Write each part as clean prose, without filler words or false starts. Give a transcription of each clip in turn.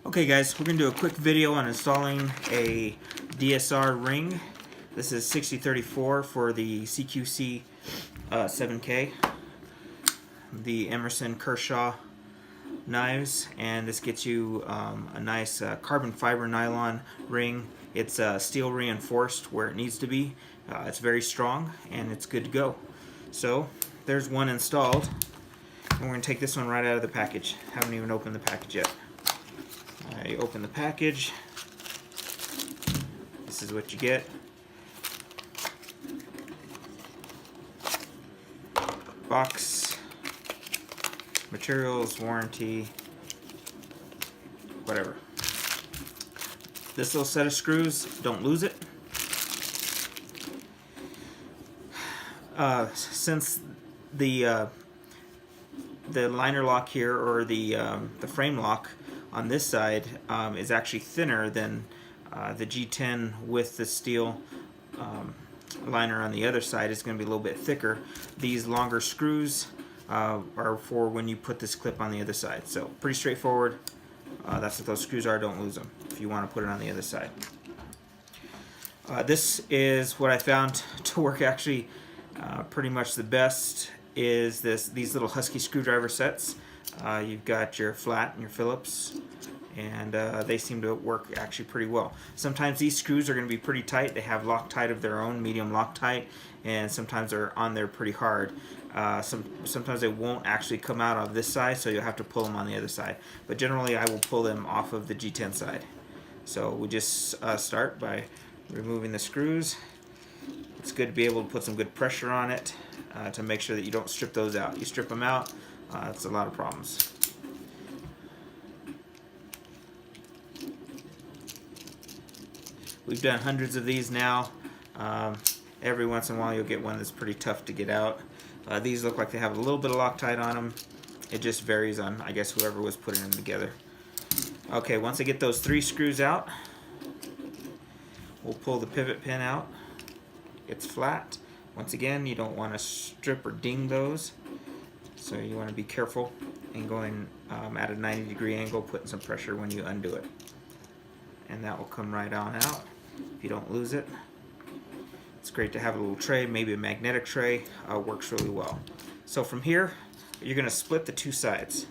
Okay guys, we're going to do a quick video on installing a DSR ring. This is 6034 for the CQC 7K, the Emerson Kershaw knives, and this gets you a nice carbon fiber nylon ring. It's steel reinforced where it needs to be. It's very strong and it's good to go. So there's one installed, and we're going to take this one right out of the package. Haven't even opened the package yet. You open the package. This is what you get. Box, materials, warranty, whatever. This little set of screws, don't lose it. Since the liner lock here, or the frame lock on this side is actually thinner than the G10 with the steel liner on the other side is going to be a little bit thicker. These longer screws are for when you put this clip on the other side. So pretty straightforward. That's what those screws are. Don't lose them if you want to put it on the other side. This is what I found to work actually pretty much the best. Is these little Husky screwdriver sets. You've got your flat and your Phillips, and they seem to work actually pretty well. Sometimes these screws are going to be pretty tight. They have Loctite of their own, medium Loctite, and sometimes they're on there pretty hard. Sometimes they won't actually come out of this side, so you'll have to pull them on the other side. But generally I will pull them off of the G10 side. So we just start by removing the screws. It's good to be able to put some good pressure on it to make sure that you don't strip those out. You strip them out, it's a lot of problems. We've done hundreds of these now. Every once in a while you'll get one that's pretty tough to get out. These look like they have a little bit of Loctite on them. It just varies on, I guess, whoever was putting them together. Okay, once I get those 3 screws out, we'll pull the pivot pin out. It's flat. Once again, you don't want to strip or ding those, so you want to be careful and going at a 90-degree angle, putting some pressure when you undo it. And that will come right on out if you don't lose it. It's great to have a little tray, maybe a magnetic tray, works really well. So from here, you're going to split the 2 sides.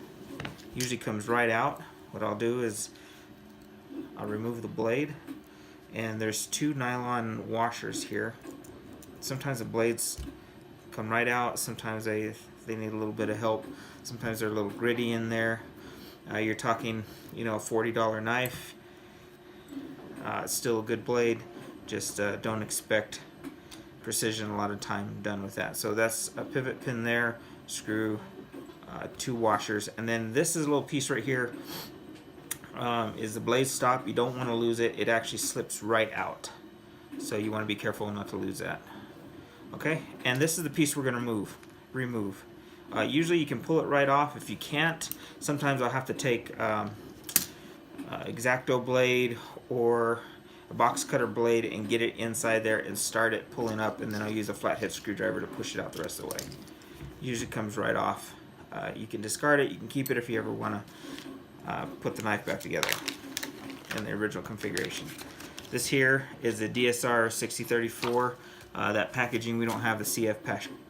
Usually comes right out. What I'll do is I'll remove the blade, and there's 2 nylon washers here. Sometimes the blades come right out, sometimes they need a little bit of help, sometimes they're a little gritty in there. You're talking, a $40 knife. It's still a good blade, just don't expect precision a lot of time done with that. So that's a pivot pin there, screw, 2 washers, and then this is a little piece right here, is the blade stop. You don't want to lose it. It actually slips right out, so you want to be careful not to lose that. Okay, and this is the piece we're going to remove. Usually you can pull it right off. If you can't, sometimes I'll have to take X-Acto blade or a box cutter blade and get it inside there and start it pulling up, and then I'll use a flathead screwdriver to push it out the rest of the way. Usually comes right off. You can discard it, you can keep it if you ever want to put the knife back together in the original configuration. This here is the DSR 6034. That packaging, we don't have the CF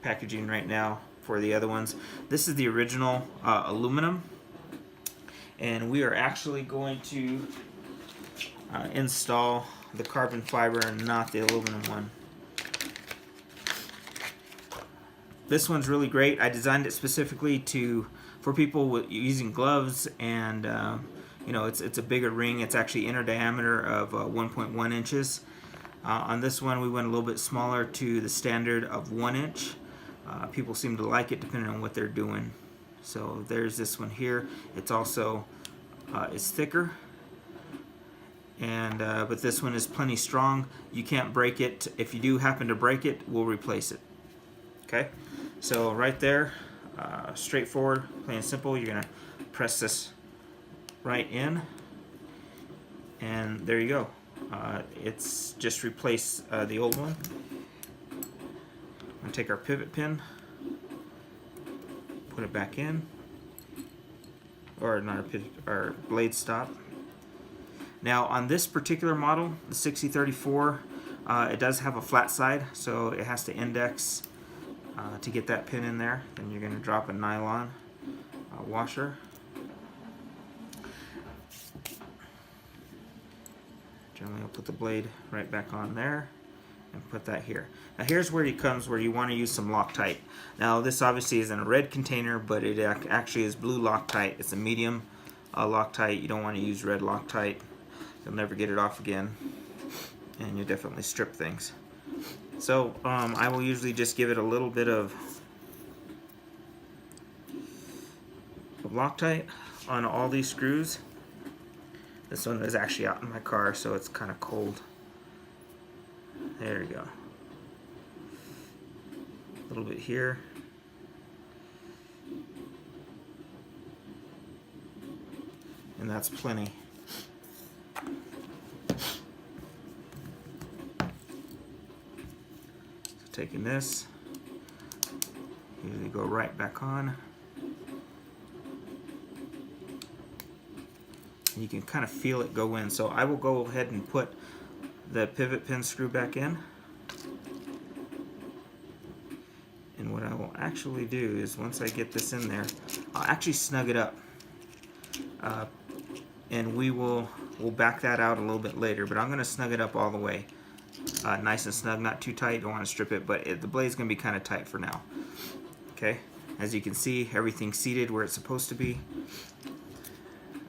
packaging right now for the other ones. This is the original aluminum, and we are actually going to install the carbon fiber and not the aluminum one. This one's really great. I designed it specifically for people using gloves, and it's a bigger ring. It's actually inner diameter of 1.1 inches. On this one we went a little bit smaller to the standard of 1 inch. People seem to like it depending on what they're doing. So there's this one here. It's also it's thicker, and but this one is plenty strong. You can't break it. If you do happen to break it, we'll replace it. Okay, so right there, straightforward, plain and simple. You're gonna press this right in, and there you go. It's just replace the old one. I'm going to take our pivot pin, put it back in, or not our blade stop, Now on this particular model, the 6034, it does have a flat side, so it has to index to get that pin in there. Then you're going to drop a nylon washer. Generally I'll put the blade right back on there and put that here. Now here's where it comes where you want to use some Loctite. Now this obviously is in a red container, but it actually is blue Loctite. It's a medium Loctite. You don't want to use red Loctite. You'll never get it off again, and you'll definitely strip things. So I will usually just give it a little bit of Loctite on all these screws. This one is actually out in my car, so it's kind of cold. There we go. A little bit here. And that's plenty. So taking this, usually go right back on. You can kind of feel it go in. So I will go ahead and put the pivot pin screw back in. And what I will actually do is once I get this in there, I'll actually snug it up. And we'll back that out a little bit later, but I'm going to snug it up all the way. Nice and snug, not too tight, don't want to strip it, but the blade's going to be kind of tight for now. Okay, as you can see, everything's seated where it's supposed to be.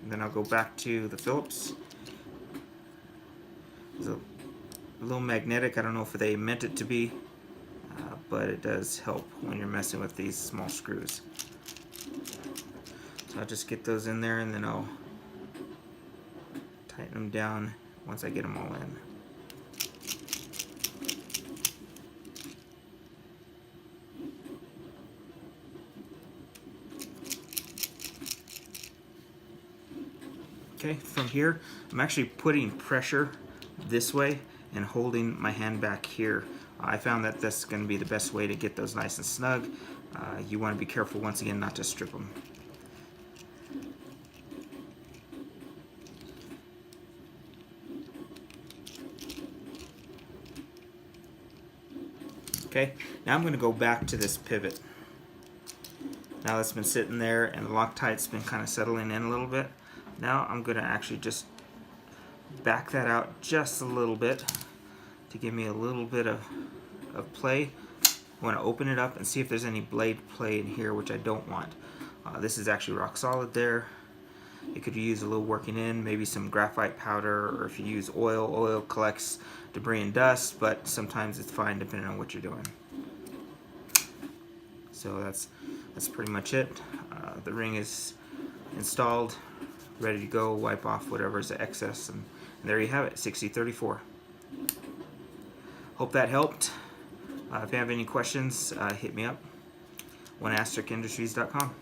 And then I'll go back to the Phillips. It's a little magnetic. I don't know if they meant it to be, but it does help when you're messing with these small screws. So I'll just get those in there, and then I'll tighten them down once I get them all in. Okay, from here, I'm actually putting pressure this way and holding my hand back here. I found that that's going to be the best way to get those nice and snug. You want to be careful once again not to strip them. Okay, now I'm going to go back to this pivot. Now that's been sitting there and the Loctite's been kind of settling in a little bit. Now I'm going to actually just back that out just a little bit to give me a little bit of play. I want to open it up and see if there's any blade play in here, which I don't want. This is actually rock solid there. It could use a little working in, maybe some graphite powder, or if you use oil, oil collects debris and dust, but sometimes it's fine depending on what you're doing. So that's pretty much it. The ring is installed, ready to go, wipe off whatever's the excess, and there you have it, 6034. Hope that helped. If you have any questions, hit me up, oneastericindustries.com.